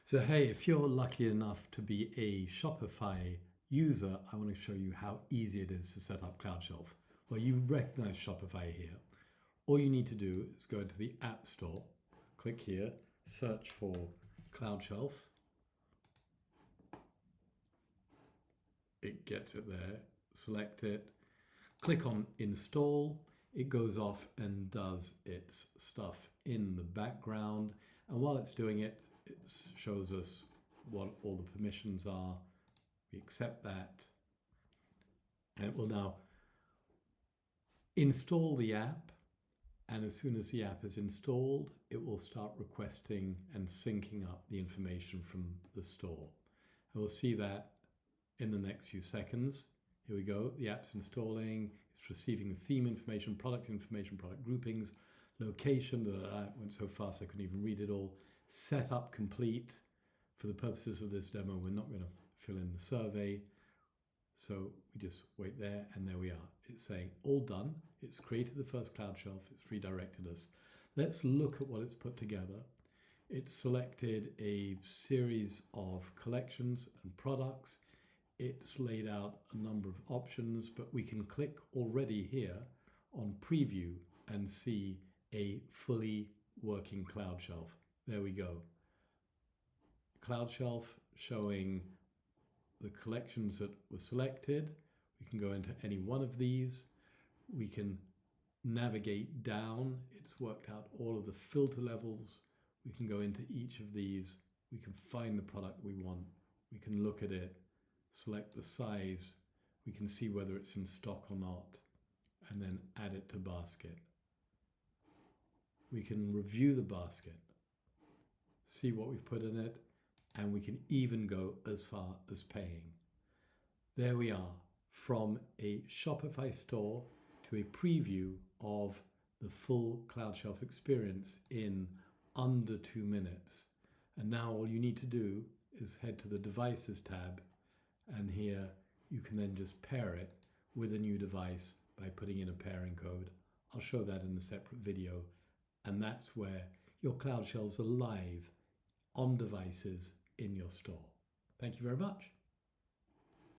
So hey, if you're lucky enough to be a Shopify user, I want to show you how easy it is to set up Cloudshelf. Well, you recognize Shopify here. All you need to do is go into the App Store, click here, search for Cloudshelf. It gets it there, select it, click on Install. It goes off and does its stuff in the background. And while it's doing it, it shows us what all the permissions are. We accept that. And it will now install the app. And as soon as the app is installed, it will start requesting and syncing up the information from the store. And we'll see that in the next few seconds. Here we go. The app's installing. It's receiving the theme information, product groupings, location. It went so fast I couldn't even read it all. Setup complete. For the purposes of this demo, we're not going to fill in the survey. So we just wait there, and there we are. It's saying all done. It's created the first Cloudshelf. It's redirected us. Let's look at what it's put together. It's selected a series of collections and products. It's laid out a number of options, but we can click already here on preview and see a fully working Cloudshelf. There we go. Cloudshelf showing the collections that were selected. We can go into any one of these. We can navigate down. It's worked out all of the filter levels. We can go into each of these. We can find the product we want. We can look at it, select the size. We can see whether it's in stock or not, and then add it to basket. We can review the basket, see what we've put in it, and we can even go as far as paying. There we are, from a Shopify store to a preview of the full Cloudshelf experience in under 2 minutes. And now all you need to do is head to the Devices tab, and here you can then just pair it with a new device by putting in a pairing code. I'll show that in a separate video, and that's where your Cloudshelves are live on devices in your store. Thank you very much.